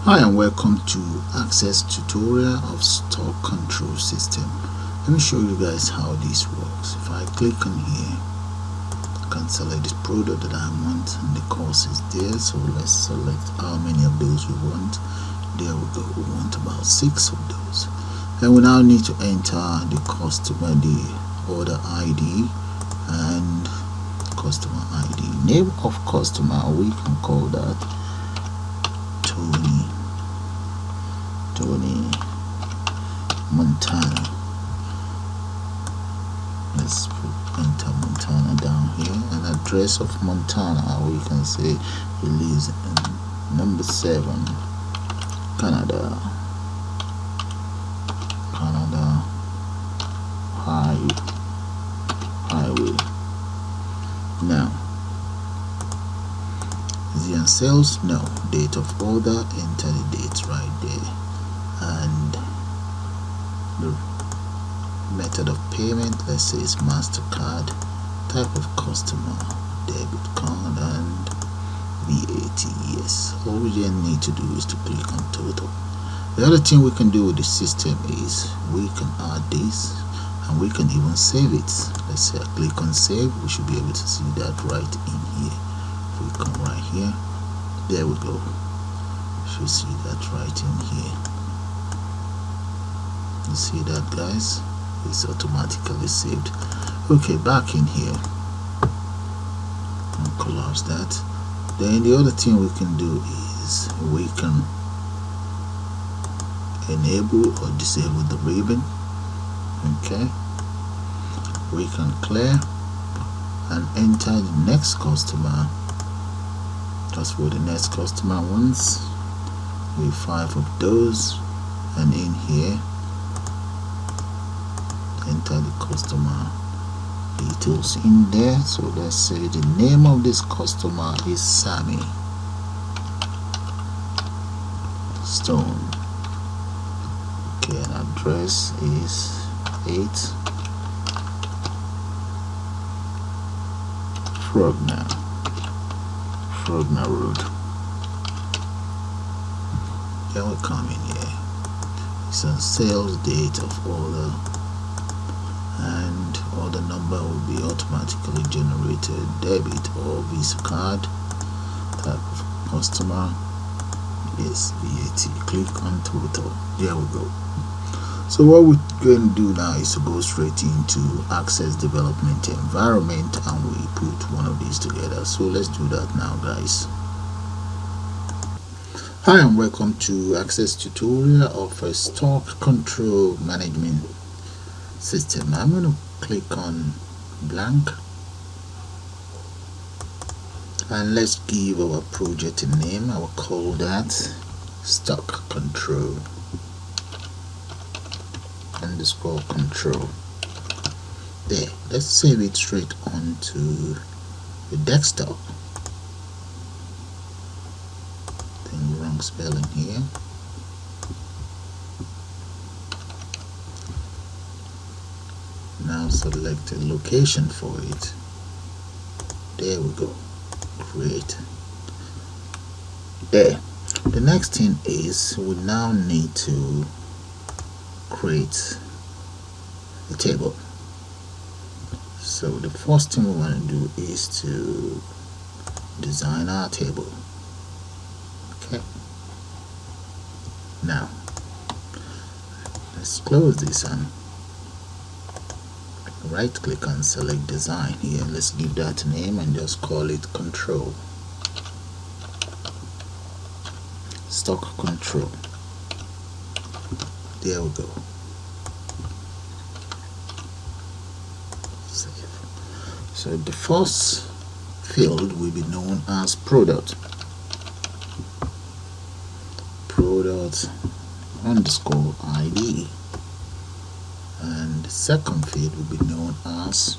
Hi and welcome to Access tutorial of stock control system. Let me show you guys how this works. If I click on here, I can select this product that I want and the cost is there. So let's select how many of those we want. There we go, we want about 6 of those. And we now need to enter the customer, the order ID and customer ID. Name of customer, we can call that Tony Montana. Let's enter Montana down here. An address of Montana, we can say he lives in number 7, Canada Highway. Now, is he on sales? No. Date of order, enter the date right there. And the method of payment, let's say it's MasterCard. Type of customer, debit card and VAT. Yes, all we then need to do is to click on total. The other thing we can do with the system is we can add this and we can even save it. Let's say I click on save, we should be able to see that right in here. If we come right here, there we go, you should see that right in here. You see that, guys? It's automatically saved. Okay, back in here, I'll collapse that. Then the other thing we can do is we can enable or disable the ribbon. Okay, we can clear and enter the next customer. That's what the next customer wants. We have 5 of those, and in here enter the customer details in there. So let's say the name of this customer is Sammy Stone. Okay, and address is 8 Frogner Road. Then we come in here. It's on sales, date of order, and order number will be automatically generated. Debit or Visa card. Type of customer is VAT. Click on total. There we go. So what we're going to do now is to go straight into Access development environment and we put one of these together. So let's do that now, guys. Hi and welcome to Access tutorial of a stock control management system. I'm going to click on blank and let's give our project a name. I will call that stock control _control. There, let's save it straight onto the desktop. Then wrong spelling here. Now select a location for it. There we go. Create. There. The next thing is we now need to create a table. So the first thing we want to do is to design our table. Okay. Now let's close this and right click and select design here. Let's give that a name and just call it control. Stock control. There we go. Save. So the first field will be known as product underscore ID, and the second field will be known as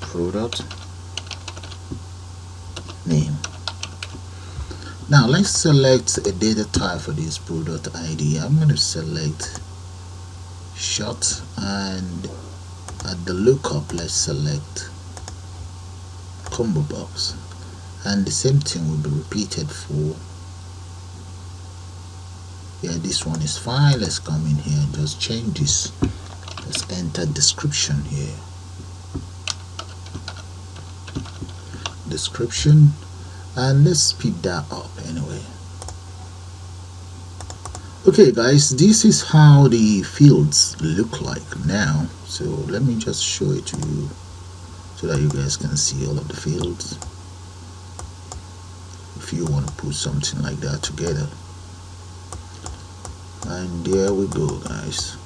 product name. Now let's select a data type for this product ID. I'm going to select short, and at the lookup let's select combo box, and the same thing will be repeated for Yeah, this one is fine. Let's come in here and just change this. Let's enter description here. Description, and let's speed that up anyway. Okay guys, this is how the fields look like now. So let me just show it to you so that you guys can see all of the fields if you want to put something like that together. And there we go guys,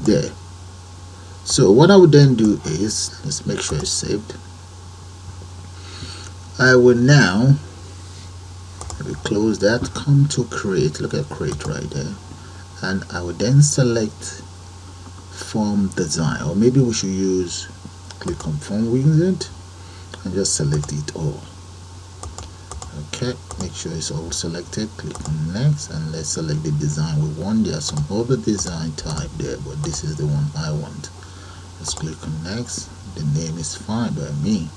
there. So what I would then do is, let's make sure it's saved. I will now, if we close that, come to create, look at create right there, and I will then select form design, or maybe we should use, click on form wizard and just select it all. Okay, make sure it's all selected, click on next, and let's select the design we want. There are some other design type there, but this is the one I want. Let's click on next. The name is fine by me.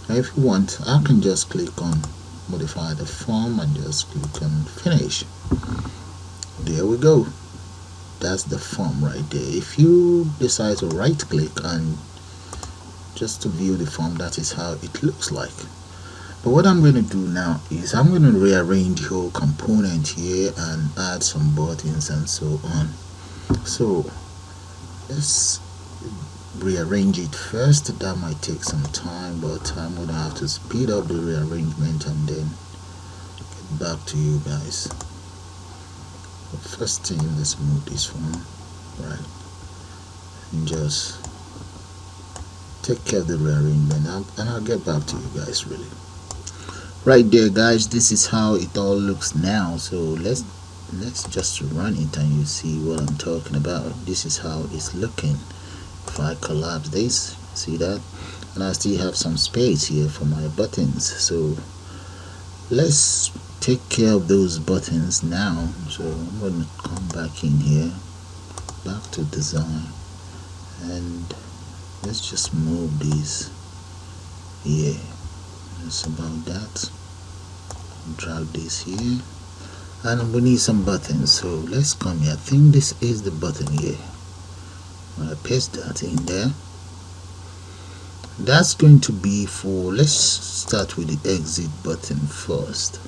Now if you want, I can just click on modify the form and just click on finish. There we go. That's the form right there. If you decide to right click and just to view the form, that is how it looks like. But what I'm going to do now is I'm going to rearrange the whole component here and add some buttons and so on. So let's rearrange it first. That might take some time, but I'm going to have to speed up the rearrangement and then get back to you guys. But first thing, let's move this one right and just take care of the rearrangement, and I'll get back to you guys really. Right there guys, this is how it all looks now. So let's just run it and you see what I'm talking about. This is how it's looking. If I collapse this, see that, and I still have some space here for my buttons. So let's take care of those buttons now. So I'm going to come back in here, back to design, and let's just move these here. That's about that. Drag this here, and we need some buttons. So let's come here. I think this is the button here. I paste that in there. That's going to be for, let's start with the exit button first.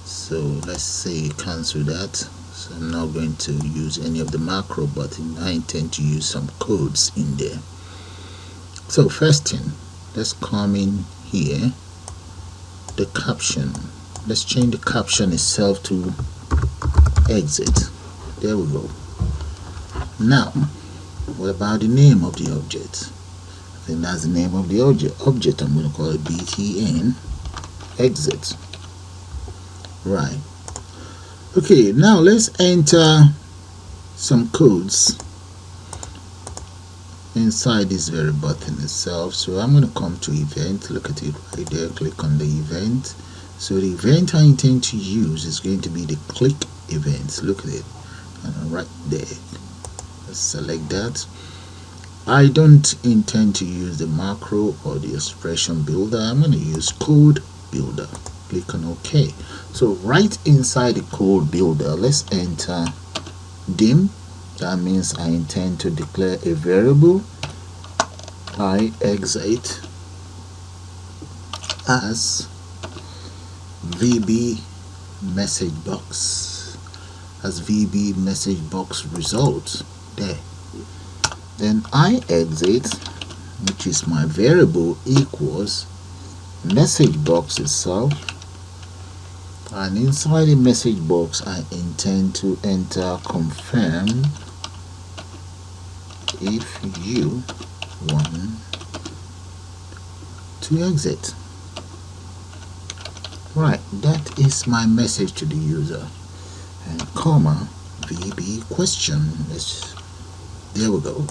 So let's say cancel that. So I'm not going to use any of the macro button. I intend to use some codes in there. So first thing, let's come in here, the caption. Let's change the caption itself to exit. There we go. Now what about the name of the object? I think that's the name of the object. I'm going to call it btn exit. Right. Okay, now let's enter some codes inside this very button itself. So I'm going to come to event, look at it right there, click on the event. So the event I intend to use is going to be the click event. Look at it, and right there, let's select that. I don't intend to use the macro or the expression builder. I'm going to use code builder. Click on OK. So right inside the code builder, let's enter dim. That means I intend to declare a variable I exit as VB message box, as VB message box result there. Then I exit, which is my variable, equals message box itself, and inside the message box I intend to enter confirm if you want to exit. Right, that is my message to the user, and comma VB question. There we go.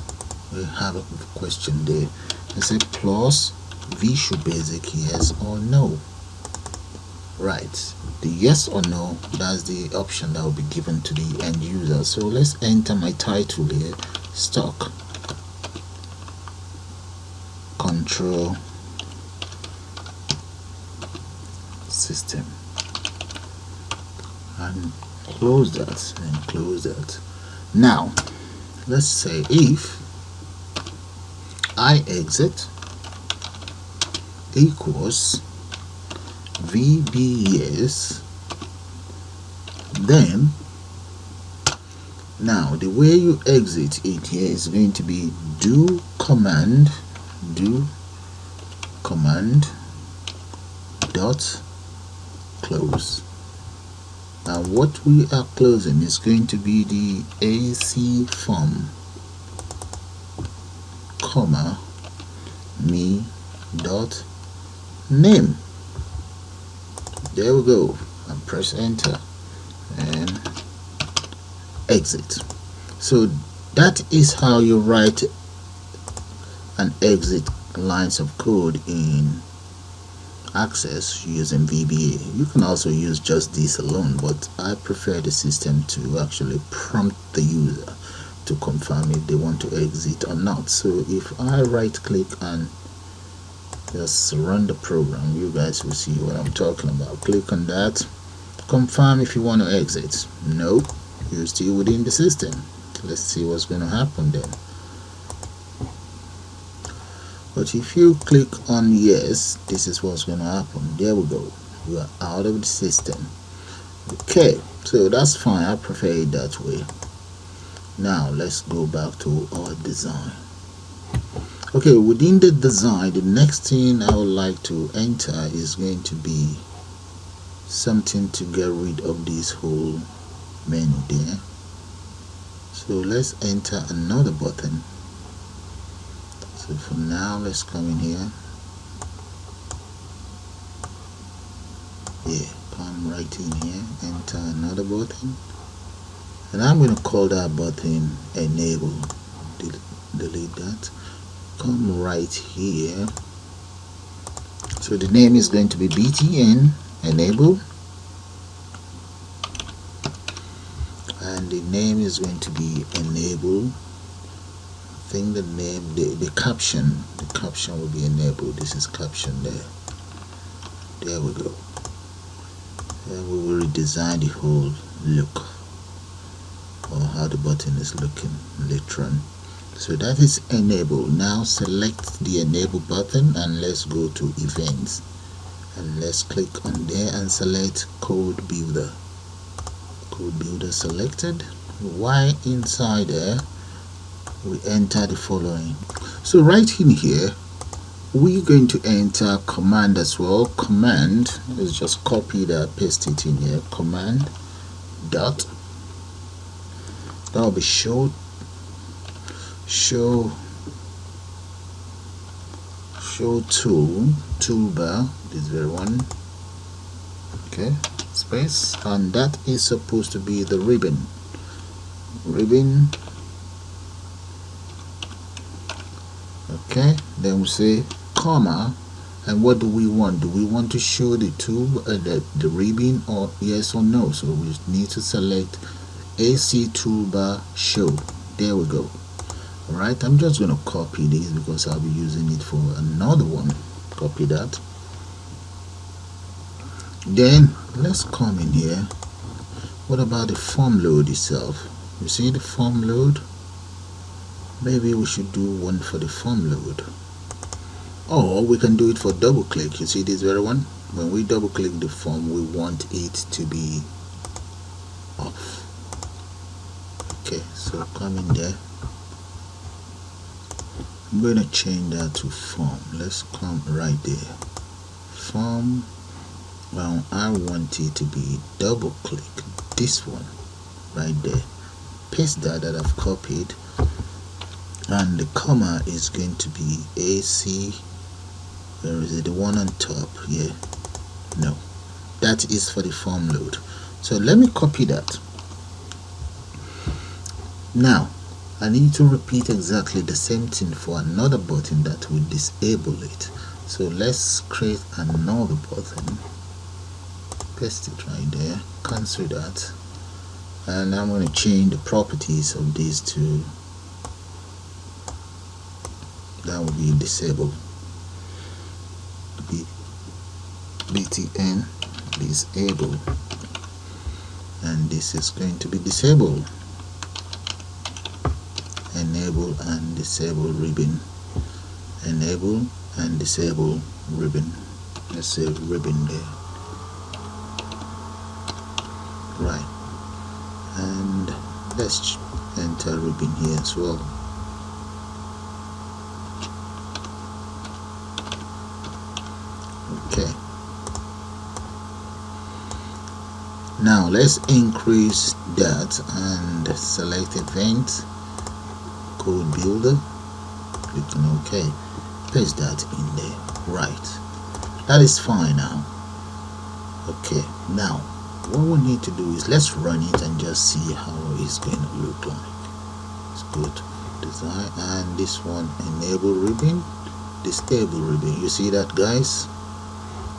We have a question there. Let's say plus Visual Basic yes or no. Right, the yes or no, that's the option that will be given to the end user. So let's enter my title here, stock control system, and close that and close that. Now let's say if I exit equals VBS, then now the way you exit it here is going to be do command dot close. Now what we are closing is going to be the AC form, comma, me dot name. There we go, and press enter and exit. So that is how you write and exit lines of code in Access using VBA. You can also use just this alone, but I prefer the system to actually prompt the user to confirm if they want to exit or not. So if I right click and just run the program, you guys will see what I'm talking about. Click on that, confirm if you want to exit. Nope, you're still within the system. Let's see what's going to happen then. But if you click on yes, this is what's going to happen. There we go, you are out of the system. Okay, so that's fine, I prefer it that way. Now let's go back to our design. Okay, within the design, the next thing I would like to enter is going to be something to get rid of this whole menu there. So let's enter another button. So for now, let's come in here. Yeah, come right in here, enter another button, and I'm going to call that button enable. Delete that. Come right here. So the name is going to be btn enable, and the name is going to be enable. I think the name, the caption will be enabled. This is caption there. There we go. Then we will redesign the whole look, or how the button is looking later on. So that is enable. Now select the enable button and let's go to events, and let's click on there and select code builder. Code builder selected. While inside there, we enter the following. So right in here, we're going to enter command as well. Command, let's just copy that, paste it in here. Command dot, that will be show toolbar, this very one. Okay, space, and that is supposed to be the ribbon. Okay, then we say comma, and what do we want? Do we want to show the tool, the ribbon, or yes or no? So we need to select AC toolbar show. There we go. Alright, I'm just going to copy this because I'll be using it for another one. Copy that. Then let's come in here. What about the form load itself? You see the form load? Maybe we should do one for the form load, or we can do it for double click. You see this very one? When we double click the form, we want it to be off. Okay, so come in there. I'm going to change that to form. Let's come right there. Form. Now I want it to be double click this one right there. Paste that I've copied, and the comma is going to be AC. Where is it? The one on top? Yeah, no, that is for the form load. So let me copy that. Now I need to repeat exactly the same thing for another button that will disable it. So let's create another button, paste it right there, cancel that, and I'm going to change the properties of these two. That will be disabled. btn disable. and this is going to be disabled. Enable and disable ribbon. Enable and disable ribbon. Let's say ribbon there. Right, and let's enter ribbon here as well. Okay, now let's increase that and select event, code builder, click on OK, paste that in there. Right, that is fine now. Okay, now what we need to do is let's run it and just see how it's going to look like. Let's go to design, and this one, enable ribbon, disable ribbon. You see that, guys?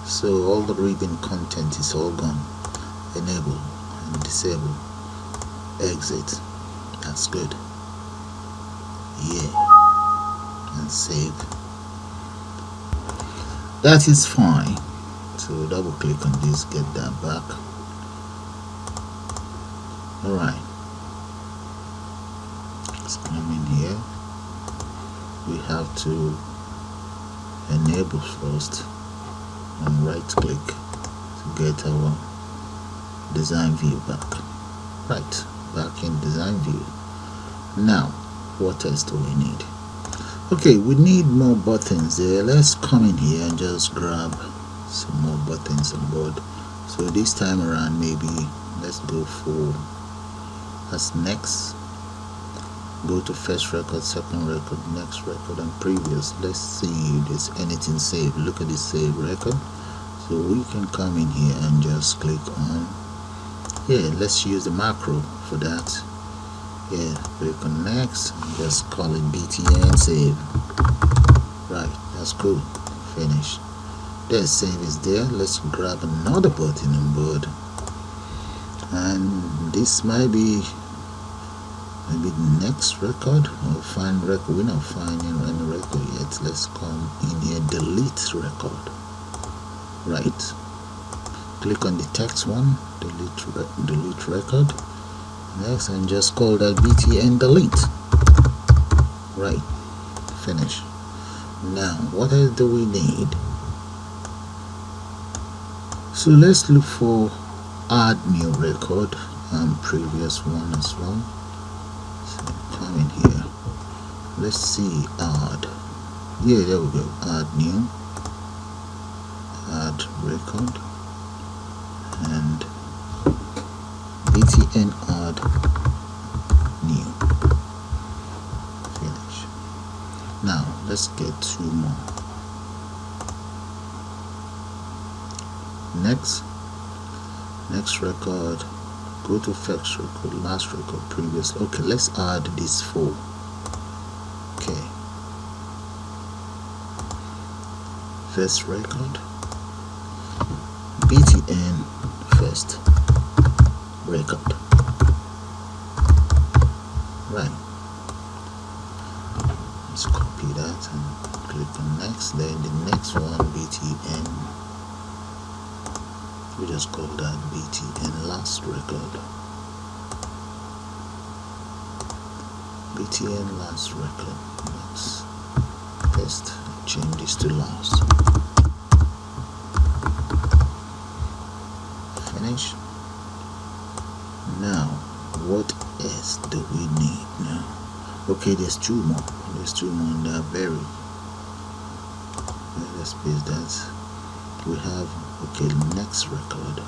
So all the ribbon content is all gone. Enable and disable, exit. That's good. Yeah, and save. That is fine. So double click on this, get that back. Alright, let's come in here. We have to enable first and right click to get our design view back. Right, back in design view. Now what else do we need? Okay, we need more buttons there. Let's come in here and just grab some more buttons on board. So this time around, maybe let's go for as next. Go to first record, second record, next record, and previous. Let's see if there's anything saved. Look at this save record. So we can come in here and just click on, yeah, let's use the macro for that. Yeah, click on next and just call it btn save. Right, that's cool. Finish. There, save is there. Let's grab another button on board, and this might be maybe the next record or find record. We're not finding any record yet. Let's come in here, delete record. Right, click on the text one, delete record. Next, and just call that btn delete. Right, finish. Now what else do we need? So let's look for add new record and previous one as well. So come in here, let's see, add, yeah, there we go, add new, add record, and btn add new. Finish. Now let's get two more. Next record, go to first record, last record, previous. Okay, let's add these four. Okay, first record, btn first record. Right, let's copy that and click on next. Then the next one, btn, we just call that btn last record. btn last record. Let's test, change this to last. Finish. Now what else do we need now? Okay, there's two more and they're very, let's paste that. We have, okay, next record.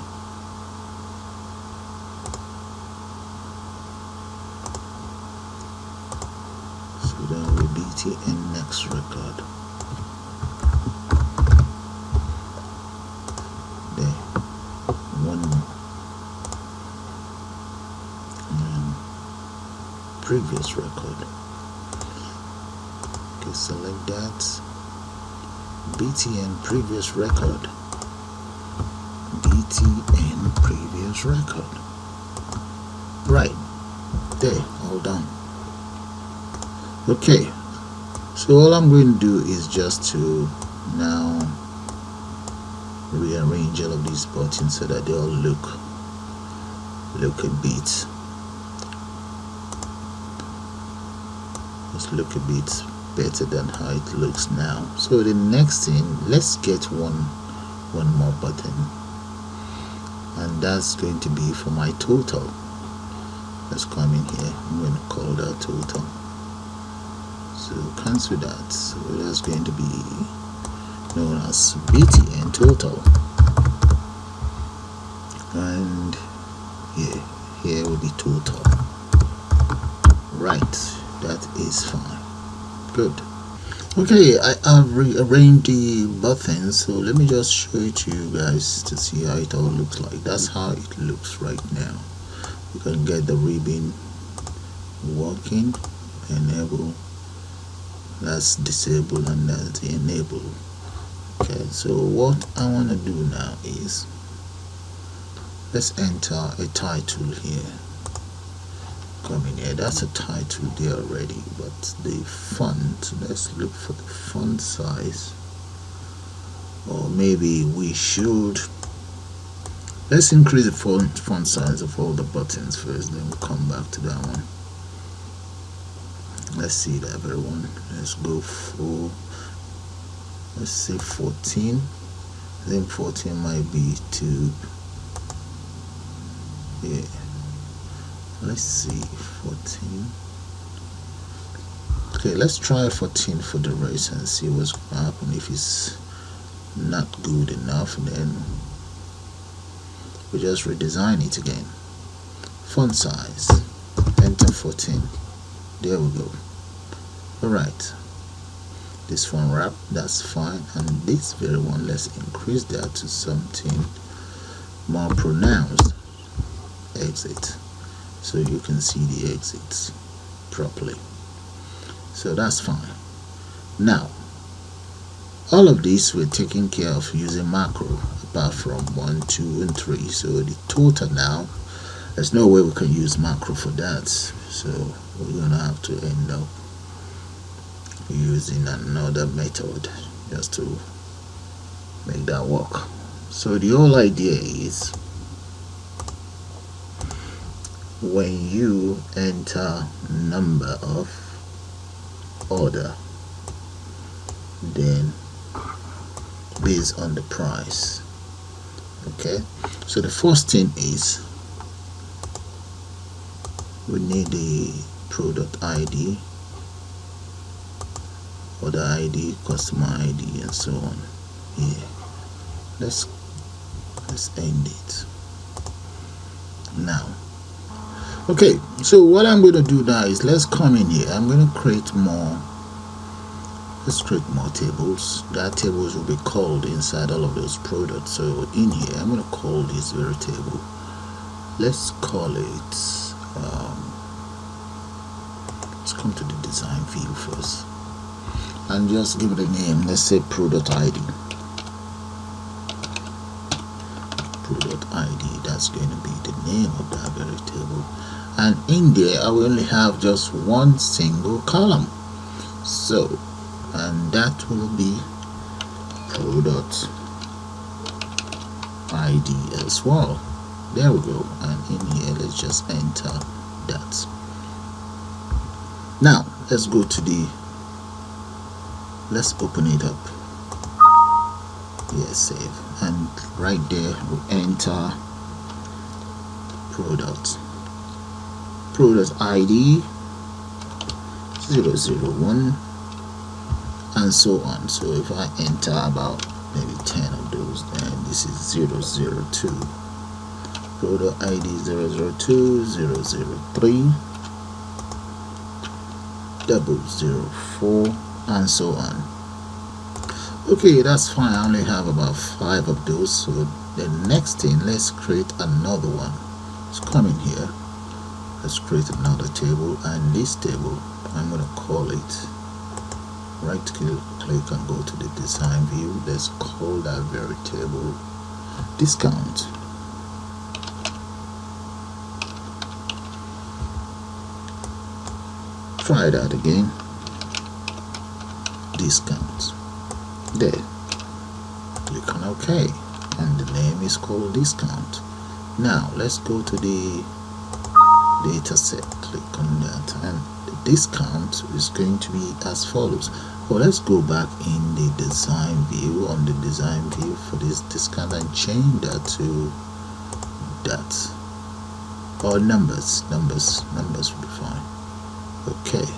So then we btn next record. There, one more. And previous record. Okay, select that. btn previous record. btn previous record. Right there, all done. Okay, so all I'm going to do is just to now rearrange all of these buttons so that they all look look a bit, just look a bit better than how it looks now. So the next thing, let's get one more button, and that's going to be for my total. Let's come in here. I'm going to call that total. So cancel that. So that's going to be known as BTN total, and here will be total. Right, that is fine. Good. Okay, I have rearranged the buttons, so let me just show it to you guys to see how it all looks like. That's how it looks right now. You can get the ribbon working. Enable, that's disable, and that's the enable. Okay, so what I want to do now is, let's enter a title here. Come in here, that's a title there already, but the font, let's look for the font size, or maybe we should, let's increase the font size of all the buttons first, then we'll come back to that one. Let's see that everyone. Let's go for, let's say 14. I think 14 might be too, yeah. Let's see, 14. Okay, let's try 14 for the race and see what's going to happen. If it's not good enough, then we just redesign it again. Font size, enter 14. There we go. Alright, this font wrap, that's fine, and this very one, let's increase that to something more pronounced. Exit, so you can see the exits properly. So that's fine. Now all of this we're taking care of using macro, apart from 1, 2, and 3. So the total now, there's no way we can use macro for that, so we're gonna have to end up using another method just to make that work. So the whole idea is, when you enter number of order, then based on the price. Okay, so the first thing is we need the product ID, order ID, customer ID, and so on. Here, let's end it now. Okay, so what I'm going to do now is, let's come in here. I'm going to create more. Let's create more tables. That tables will be called inside all of those products. So in here, I'm going to call this very table. Let's call it. Let's come to the design view first, and just give it a name. Let's say product ID. Product ID. That's going to be the name of that very table. And in there I will only have just one single column, so, and that will be product ID as well. There we go. And in here, let's just enter that. Now let's go to the, let's open it up. Yes, save, and right there we enter product ID 001 and so on. So if I enter about maybe 10 of those, then this is 002, product ID 002, 003, 004, and so on. Okay, that's fine. I only have about 5 of those. So the next thing, let's create another one. Let's come in here, let's create another table, and this table I'm going to call it, right click and go to the design view. Let's call that very table discount. Try that again, discount. There, click on OK, and the name is called discount. Now let's go to the data set, click on that, and the discount is going to be as follows. Well, let's go back in the design view, on the design view for this discount, and change that to that, or numbers will be fine. Okay,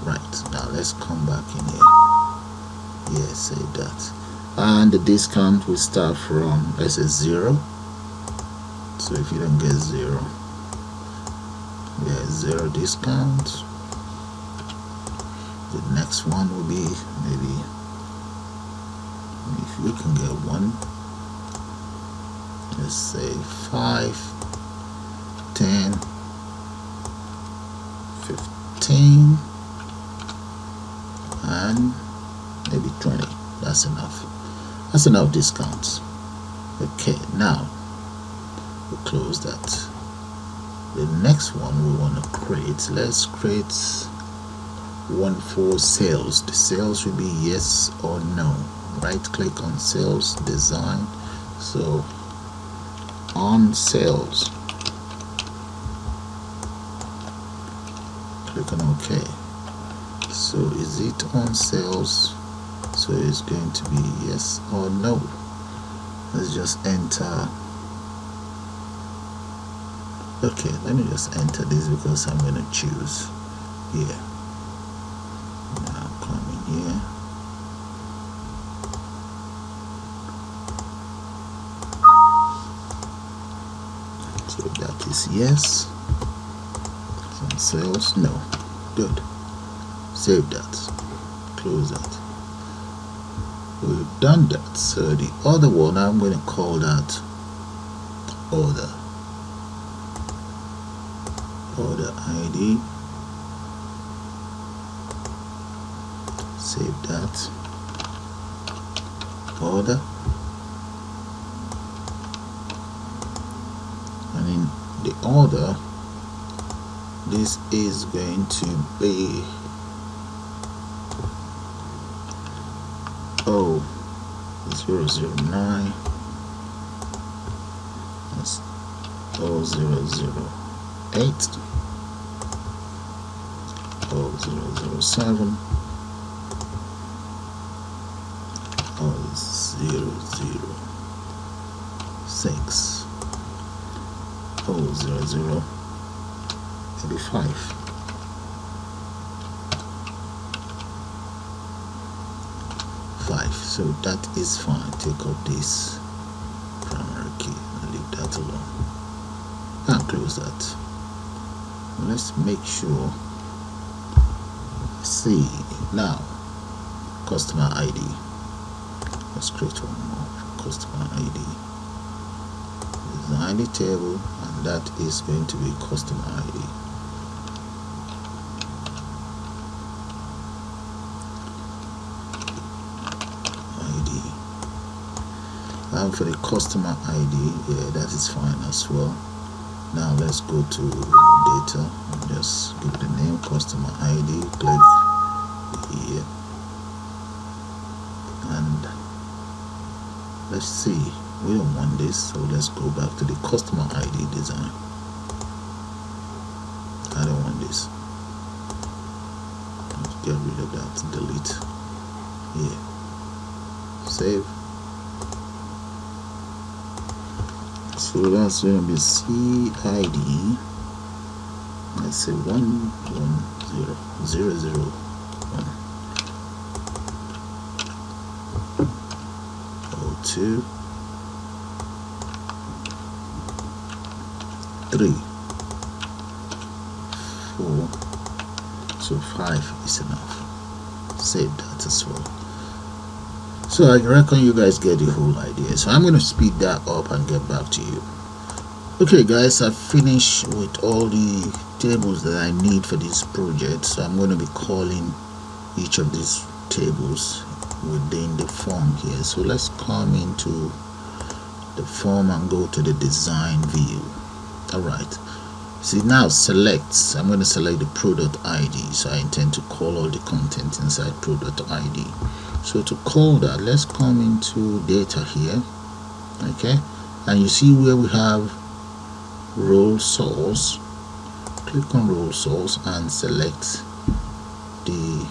right, now let's come back in here. Yeah, save that, and the discount will start from, let's say, 0. So if you don't get 0, yeah, 0 discount. The next one will be, maybe if you can get 1, let's say 5, 10, 15, and maybe 20. That's enough. That's enough discounts. Okay, now we'll close that. The next one we want to create, let's create one for sales. The sales will be yes or no. Right click on sales, design. So on sales, click on OK. So is it on sales? So it's going to be yes or no. Let's just enter. Okay, let me just enter this because I'm going to choose here. Now come in here. So that is yes. On sales, no. Good. Save that. Close that. We've done that. So the other one, I'm going to call that order. Order ID. Save that. Order. And in the order, this is going to be 009. That's 0008. 007. 006. 00085. So that is fine. Take up this primary key and leave that alone. And close that. Let's make sure. See now, customer ID. Let's create one more customer ID. Design the table, and that is going to be customer ID. And for the customer ID, yeah, that is fine as well. Now let's go to data and just give the name customer ID. Click here, and let's see. We don't want this, so let's go back to the customer ID design. I don't want this. Let's get rid of that. Delete. Here. Save. So that's going to be CID. Let's say 110001. 02 3 4. So 5 is enough. Save that as well. So I reckon you guys get the whole idea. So I'm going to speed that up and get back to you. Okay guys, I've finished with all the tables that I need for this project. So I'm going to be calling each of these tables within the form here. So let's come into the form and go to the design view. Alright, see now select, I'm going to select the product ID. So I intend to call all the content inside product ID. So to call that, let's come into data here. Okay, and you see where we have role source. Click on role source and select the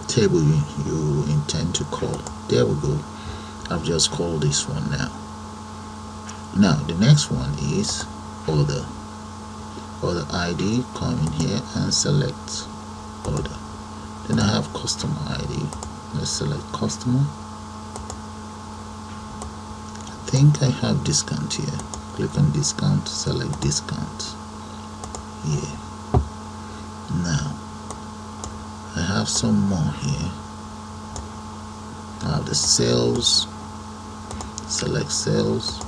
table you intend to call. There we go. I've just called this one now. Now the next one is order ID. Come in here and select order. Then I have customer ID. Let's select customer. I think I have discount here. Click on discount, select discount. Yeah. Now I have some more here. I have the sales. Select sales,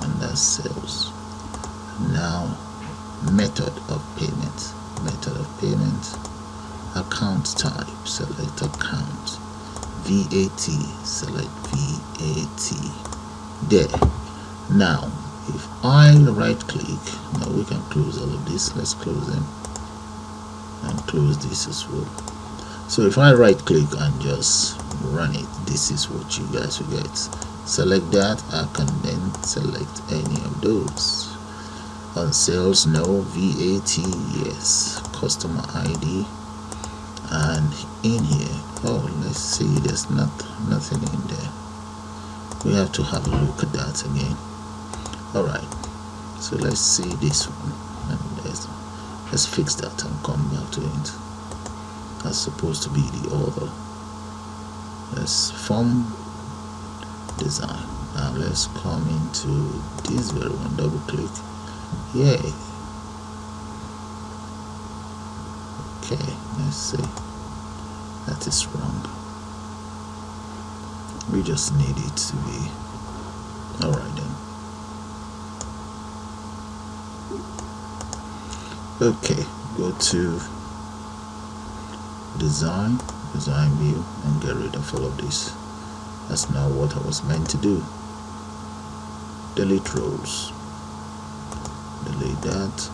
and that's sales. Now method of payment. Account type, select account. VAT, select VAT. There. Now if I right click, now we can close all of this. Let's close them and close this as well. So if I right click and just run it, this is what you guys will get. Select that. I can then select any of those. On sales, no. VAT, yes. Customer ID, and in here, oh, let's see, there's nothing in there. We have to have a look at that again. Alright, so let's see this one, and let's fix that and come back to it. That's supposed to be the order. Let's form design. Now let's come into this very one, double click. Yay. Okay, let's see. That is wrong. We just need it to be alright then. Okay, go to design view and get rid of all of this. That's not what I was meant to do. Delete rows. Delete that.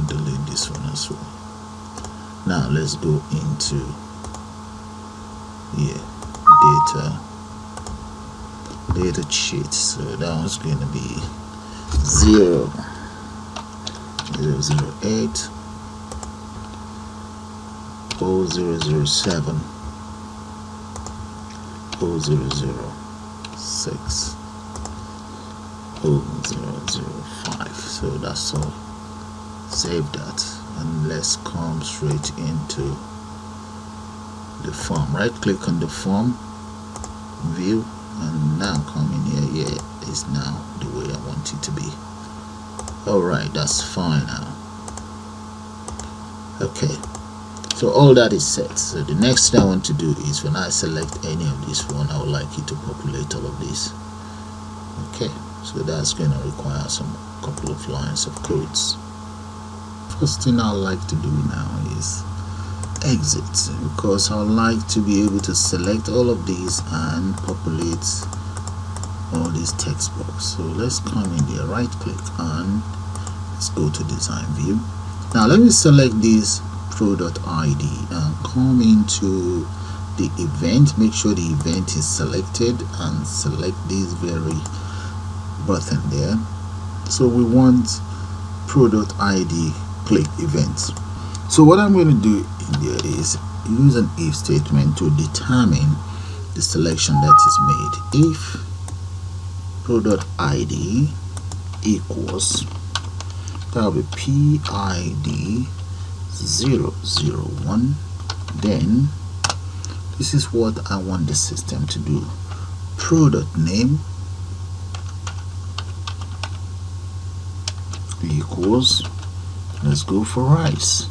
Delete this one as well. Now let's go into data sheet. So that one's going to be 008 0007 0006 0005. So that's all. Save that and let's come straight into the form. Right click on the form view and now come in here. Yeah, it's now the way I want it to be. Alright, that's fine now. Okay, so all that is set. So the next thing I want to do is when I select any of this one, I would like you to populate all of this. Okay, so that's going to require some couple of lines of codes. First thing I like to do now is exit, because I like to be able to select all of these and populate all these text box. So let's come in there, right click and let's go to design view. Now let me select this pro.id and come into the event. Make sure the event is selected and select this very button there. So we want pro.id click events. So what I'm going to do in there is use an if statement to determine the selection that is made. If pro.id equals, that will be PID 001, then this is what I want the system to do. Pro.name equals, let's go for rice.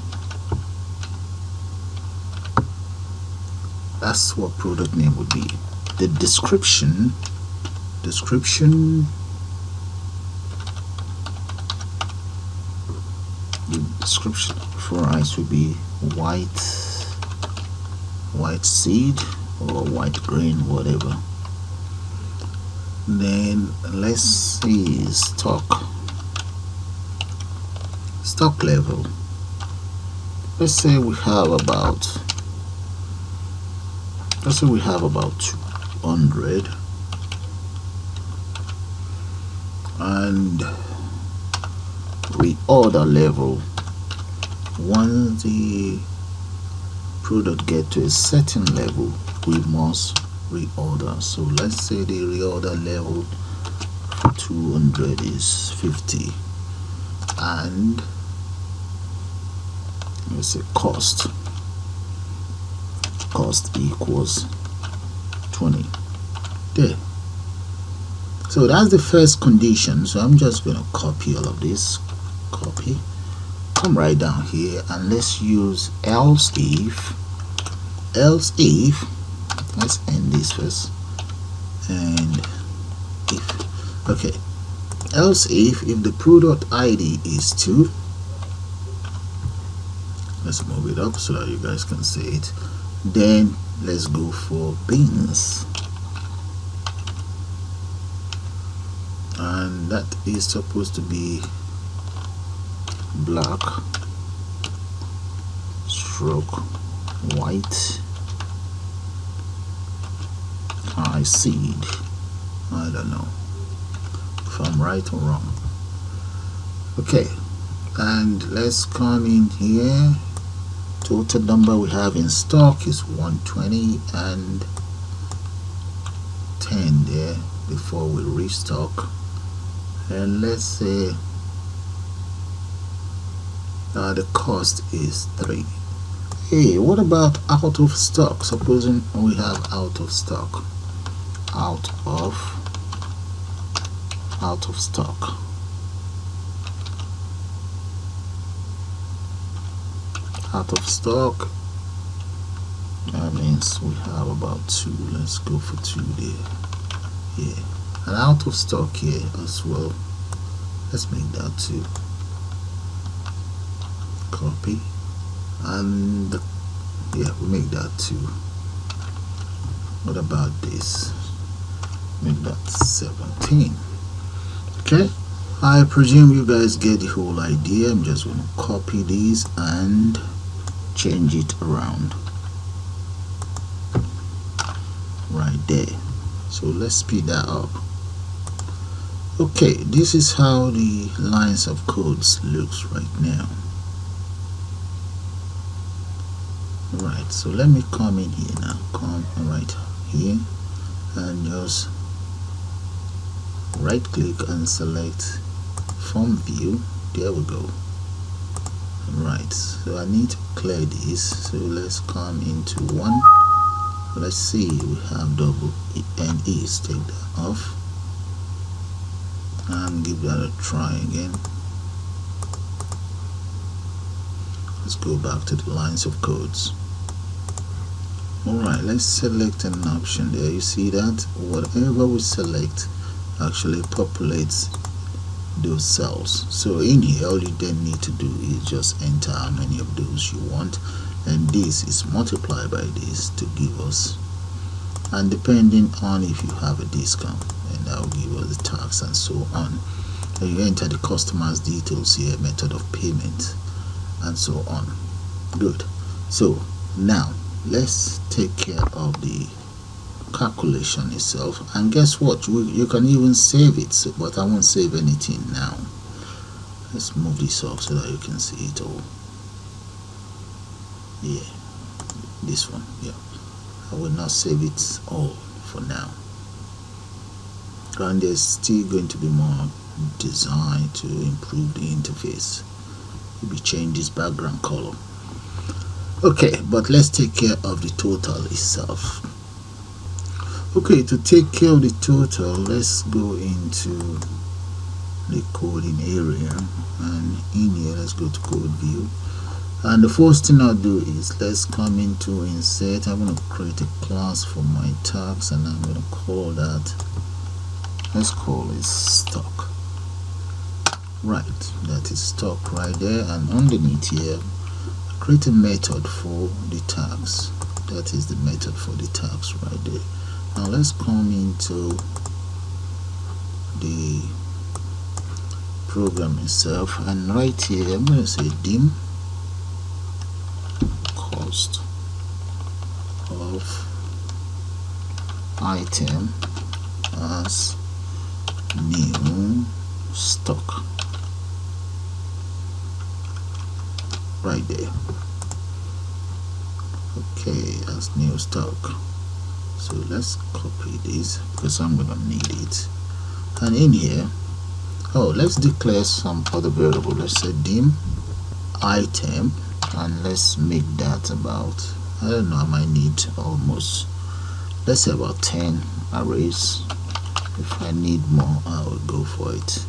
That's what product name would be. The description for rice would be white seed or white grain, whatever. Then let's see stock level. Let's say we have about let's say we have about 200, and reorder level. Once the product get to a certain level, we must reorder. So let's say the reorder level for 200 is 50, and let's say cost equals 20. There. So that's the first condition. So I'm just going to copy all of this. Copy, come right down here, and let's use else if. Let's end this first, and if. Okay, else if the product ID is 2, let's move it up so that you guys can see it. Then let's go for bins, and that is supposed to be black stroke white high seed. I don't know if I'm right or wrong. Okay, and let's come in here. Total number we have in stock is 120 and 10 there before we restock. And let's say the cost is 3. Hey, what about out of stock? Supposing we have out of stock. Out of stock. Out of stock, that means we have about 2. Let's go for 2 there. Yeah, and out of stock here as well. Let's make that 2. Copy, and yeah, we make that 2. What about this? Make that 17. Okay, I presume you guys get the whole idea. I'm just going to copy these and change it around right there. So let's speed that up. Okay, this is how the lines of codes looks right now. Right, so let me come in here now. Come right here and just right click and select form view. There we go. Right, so I need to clear this, so let's come into 1. Let's see, we have double and E's. Take that off and give that a try again. Let's go back to the lines of codes. Alright, let's select an option there. You see that whatever we select actually populates those cells. So in here, all you then need to do is just enter how many of those you want, and this is multiplied by this to give us, and depending on if you have a discount, and that will give us the tax and so on. And you enter the customized details here, method of payment and so on. Good. So now let's take care of the calculation itself, and guess what, you can even save it. So, but I won't save anything now. Let's move this off so that you can see it all. Yeah, this one. Yeah, I will not save it all for now, and there's still going to be more design to improve the interface. Maybe change this background color. Okay, but let's take care of the total itself. Okay, to take care of the total, let's go into the coding area, and in here let's go to code view, and the first thing I'll do is let's come into insert. I'm going to create a class for my tags, and I'm going to call that, let's call it stock. Right, that is stock right there, and underneath here create a method for the tags. That is the method for the tags right there. Now let's come into the program itself, and right here I'm going to say dim cost of item as new stock right there. Okay, as new stock. So let's copy this because I'm gonna need it. And in here, oh, let's declare some other variable. Let's say dim item, and let's make that about, I don't know, I might need almost, let's say about 10 arrays. If I need more, I will go for it.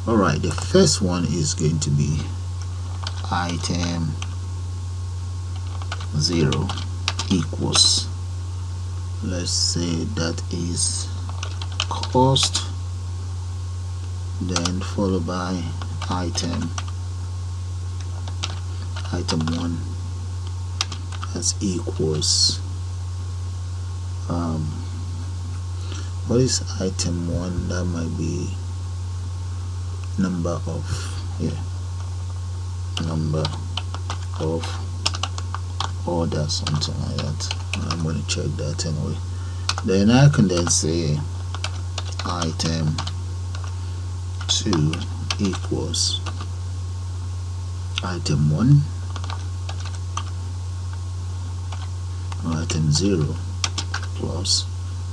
Alright, the first one is going to be item 0 equals, let's say that is cost, then followed by item 1 as equals what is item 1? That might be number of, yeah, number of order, something like that. I'm going to check that anyway. Then I can then say item 2 equals item 1, item 0 plus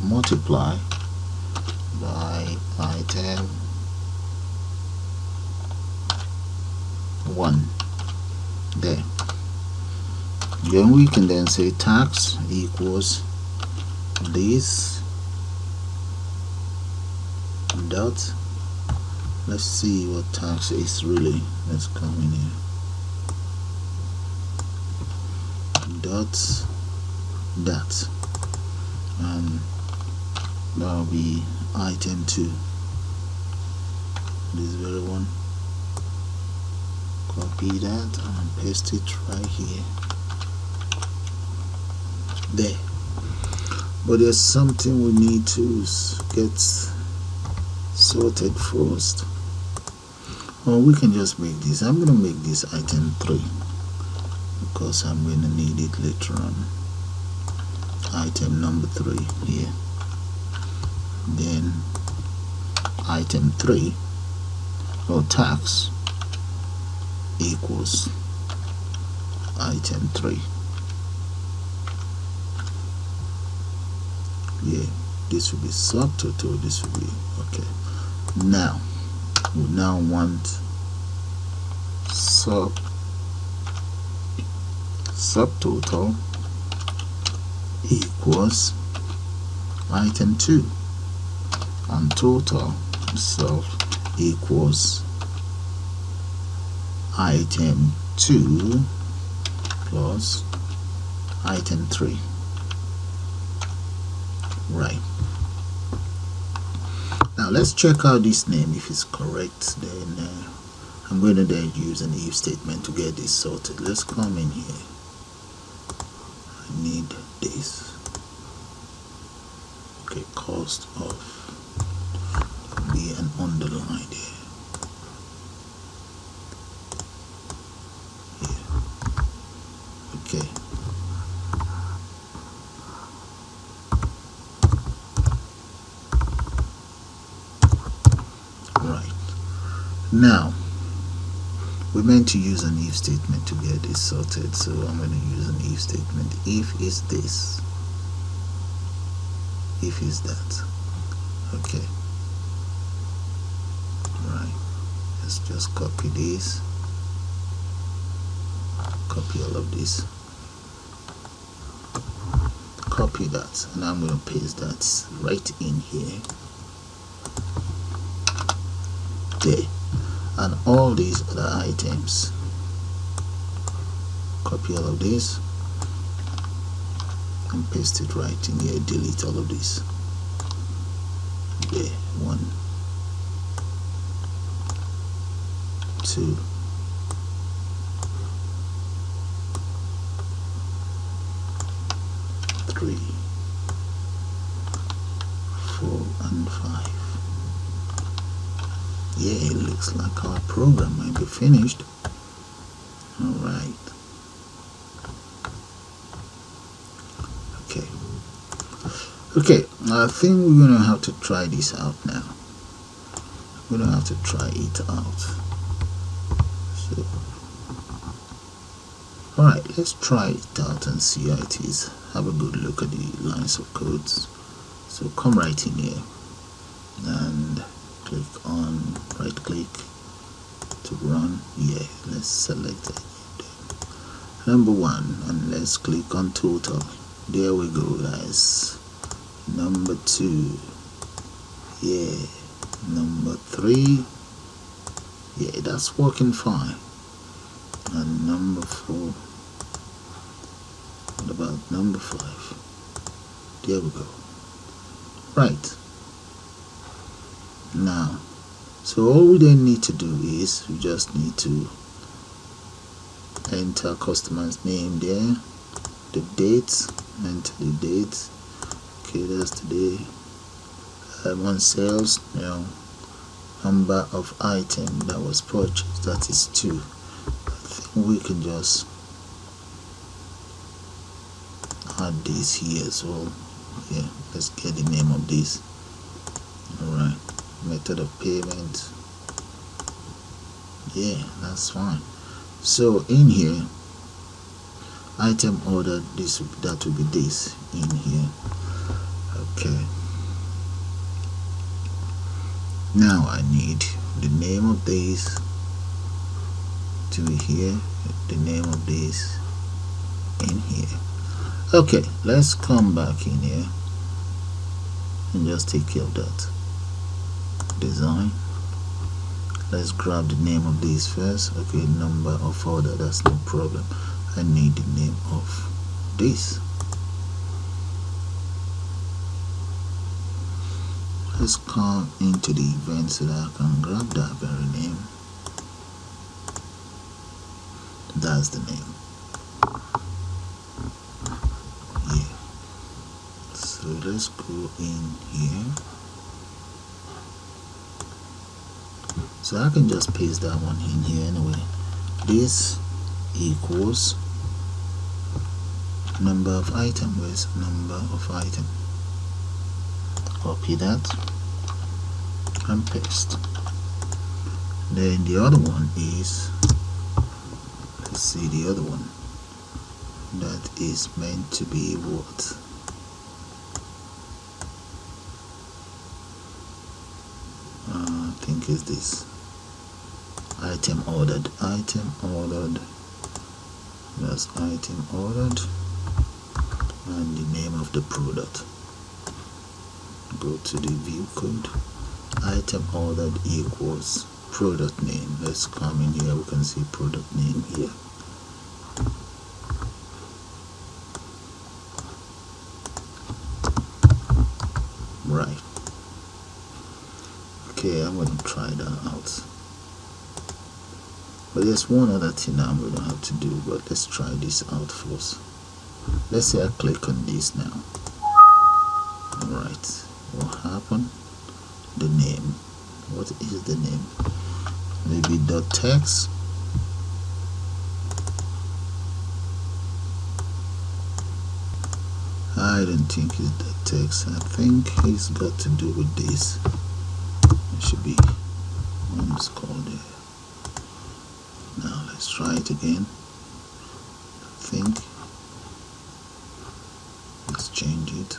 multiply by item 1 there. Then we can then say tax equals this dot, let's see what tax is really, let's come in here, dot that, and that will be item 2, this very one. Copy that and paste it right here, there. But there's something we need to get sorted first. Or we can just make this, I'm going to make this item 3 because I'm going to need it later on. Item number 3 here. Then item 3 or tax equals item 3. Yeah, this will be subtotal, this will be okay. Now we now want subtotal equals item 2, and total itself equals item 2 plus item 3. Right. Now let's check out this name if it's correct. Then I'm going to then use an if statement to get this sorted. Let's come in here. I need this. Okay, cost of be an underline there. Okay. Right. Now, we meant to use an if statement to get this sorted, so I'm going to use an if statement. If is this, if is that. Okay. Right. Let's just copy this. Copy all of this. Copy that, and I'm going to paste that right in here. There. And all these other items, copy all of this and paste it right in here. Delete all of this. There. 1, 2, 3, 4, and 5. Yeah, it looks like our program might be finished. Alright. Okay, I think we're gonna have to try this out now. We're gonna have to try it out. So alright, let's try it out and see how it is. Have a good look at the lines of codes. So come right in here and click on right click to run. Yeah, let's select it. Number 1, and let's click on total. There we go, guys. Number 2, yeah. Number 3, yeah, that's working fine. And number 4, what about number 5? There we go. Right now, so all we then need to do is we just need to enter customer's name there, the date, enter the date. Okay, that's today. On sales, number of item that was purchased, that is 2. I think we can just add this here as well. Yeah, let's get the name of this. Alright, method of payment. Yeah, that's fine. So in here, item ordered, that will be this in here. Okay, now I need the name of this to be here, the name of this in here. Okay, let's come back in here and just take care of that. Design, let's grab the name of this first. Okay, number of order, that's no problem. I need the name of this. Let's come into the event so that I can grab that very name. That's the name. Yeah, so let's go in here. So I can just paste that one in here anyway. This equals number of item. Where's number of item? Copy that and paste. Then the other one is, let's see the other one, that is meant to be what? I think is this. Item ordered, that's item ordered, and the name of the product. Go to the view code. Item ordered equals product name. Let's come in here, we can see product name here. Right. Okay, I'm going to try that out. But there's one other thing I'm going to have to do, but let's try this out first. Let's say I click on this now. Alright, what happened? The name. What is the name? Maybe .text. I don't think it's .text. I think it's got to do with this. It should be one's called there. Now let's try it again. I think let's change it.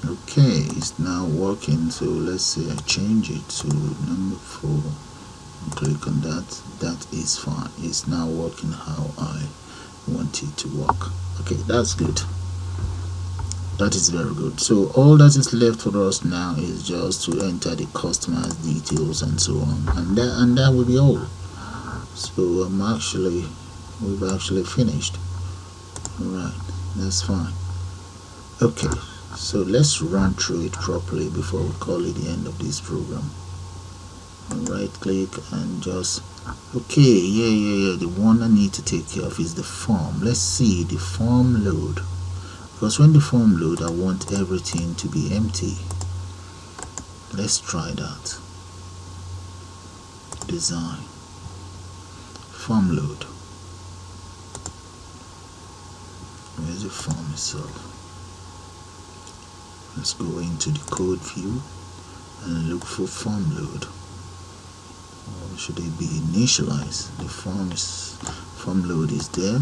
Okay, it's now working. So let's say I change it to number 4 and click on that. That is fine. It's now working how I want it to work. Okay, that's good. That is very good. So all that is left for us now is just to enter the customer's details and so on, and that will be all. So we've actually finished. Alright, that's fine. Okay, so let's run through it properly before we call it the end of this program. Right click and just, okay, yeah, the one I need to take care of is the form. Let's see the form load, because when the form load, I want everything to be empty. Let's try that. Design, form load. Where's the form itself? Let's go into the code view and look for form load. Or should it be initialized? The form load is there.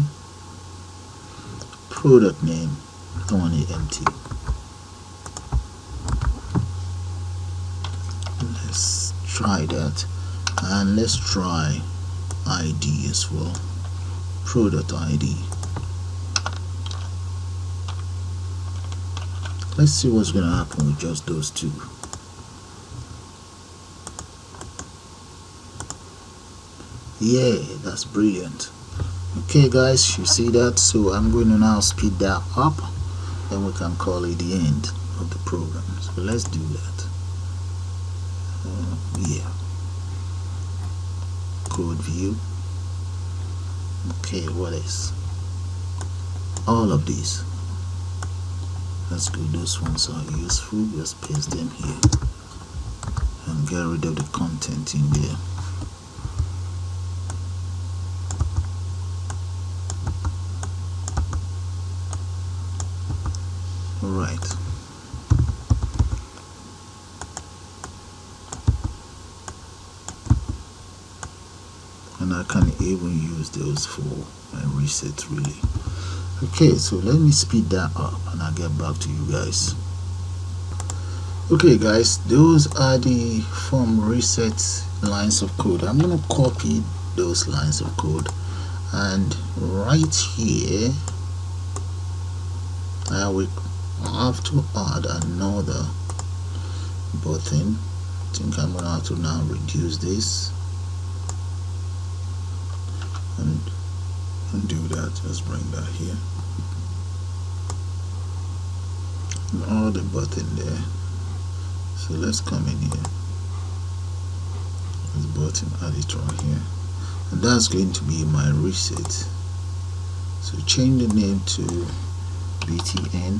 Product name, I want it empty. Let's try that, and let's try ID as well. Product ID. Let's see what's going to happen with just those two. Yeah, that's brilliant. Okay guys, you see that? So I'm going to now speed that up, and we can call it the end of the program. So let's do that. Yeah, code view. Okay, what is all of these? That's good. Those ones are useful. Just paste them here and get rid of the content in there. Alright. And I can even use those for my reset really. Okay, so let me speed that up and I'll get back to you guys. Okay guys, those are the form reset lines of code. I'm going to copy those lines of code, and right here I will have to add another button. I think I'm going to have to now reduce this and do that. Just bring that here and all the button there. So let's come in here, this button, add it right here, and that's going to be my reset. So change the name to btn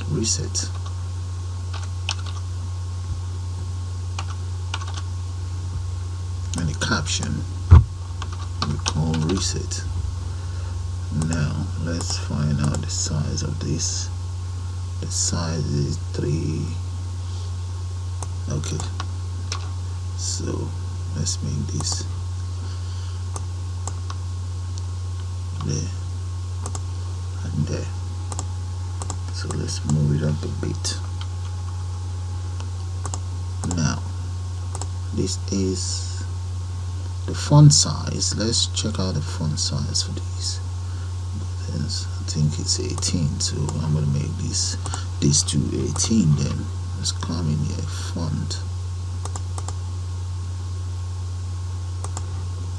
reset, and the caption we call reset. Now let's find out the size of this. The size is 3. Okay, so let's make this there and there. So let's move it up a bit. Now this is the font size. Let's check out the font size for these buttons. I think it's 18, so I'm going to make these two 18. Then let's come in here, font.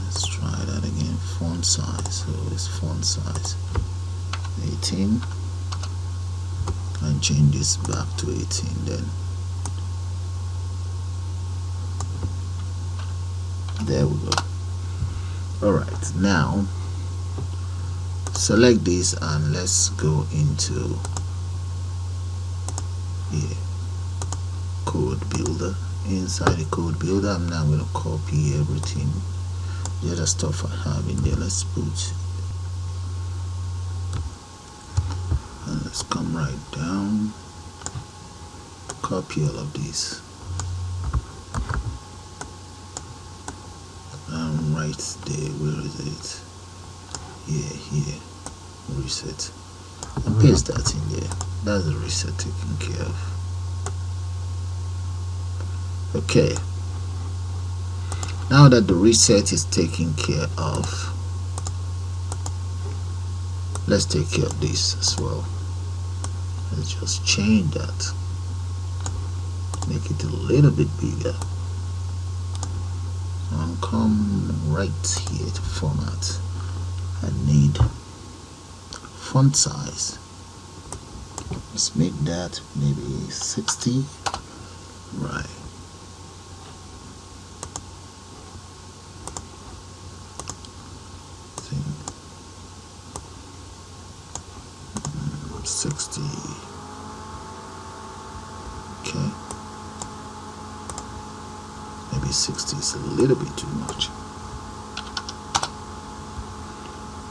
Let's try that again. Font size. So it's font size 18, and change this back to 18 then. There we go. Alright, now select this and let's go into here, code builder. Inside the code builder, I'm now going to copy everything, the other stuff I have in there. Let's put, and let's come right down, copy all of these, and right there, where is it? Here, reset, and paste that in there. That's the reset taken care of. Okay, now that the reset is taken care of, let's take care of this as well. Let's just change that, make it a little bit bigger, and come right here to format. I need font size. Let's make that maybe 60. Right. I think 60. Okay. Maybe 60 is a little bit too much.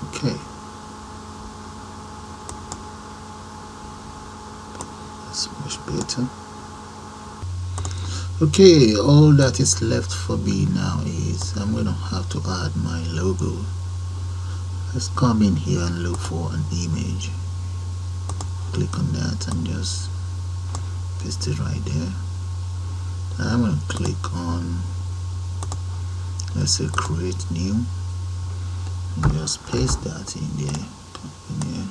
Okay. It's much better. Okay, all that is left for me now is I'm gonna have to add my logo. Let's come in here and look for an image. Click on that and just paste it right there. I'm gonna click on, let's say, create new, and just paste that in there. In here.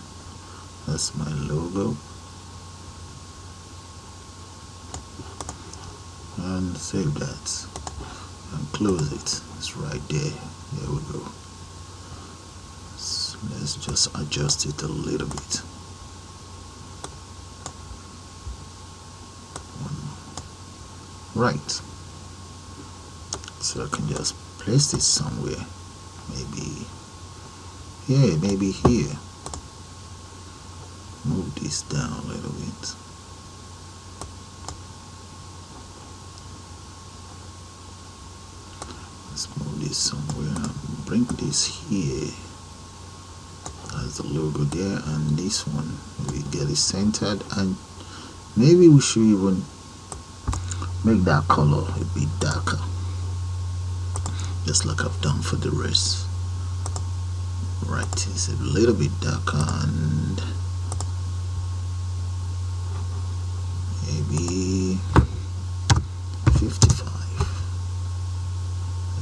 That's my logo. And save that and close it. It's right there. There we go. So let's just adjust it a little bit. Right. So I can just place it somewhere. Maybe here, maybe here. Move this down a little bit. Let's move this somewhere. Bring this here. That's the logo there, and this one we get it centered, and maybe we should even make that color a bit darker, just like I've done for the rest. Right, it's a little bit darker, and maybe 55.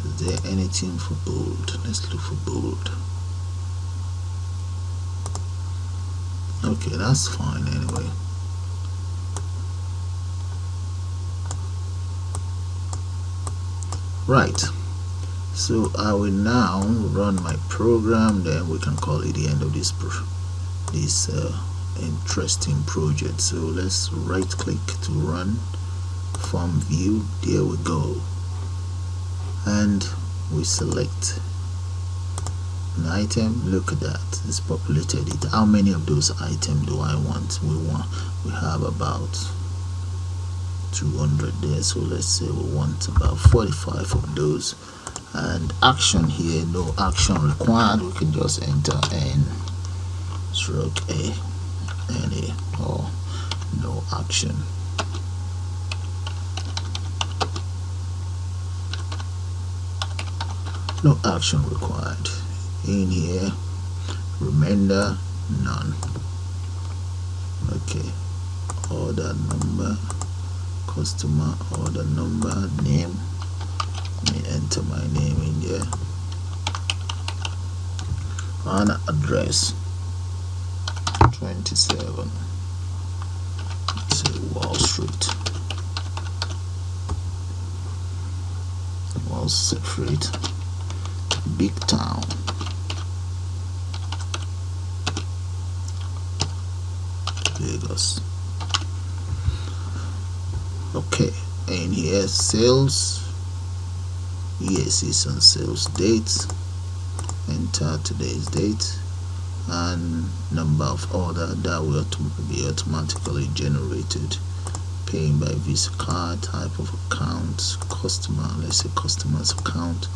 Is there anything for bold? Let's look for bold. Okay, that's fine anyway. Right, so I will now run my program, then we can call it the end of this interesting project. So let's right click to run form view. There we go, and we select an item. Look at that, it's populated it. How many of those items do I want? We have about 200 there, so let's say we want about 45 of those. And action here, no action required. We can just enter N stroke A, NA, or no action. No action required. In here, remainder none. Okay, order number, customer order number, name. Let me enter my name in there, and address 27, say Wall Street, big town. Lagos. Okay, and here sales. Yes, it's on sales date. Enter today's date and number of order that will be automatically generated. Paying by Visa card, type of account, customer, let's say customer's account,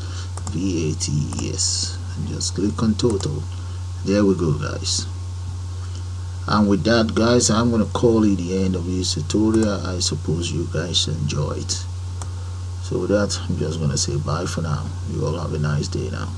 VAT, yes, and just click on total. There we go, guys. And with that, guys, I'm gonna call it the end of this tutorial. I suppose you guys enjoy it. So with that, I'm just gonna say bye for now. You all have a nice day now.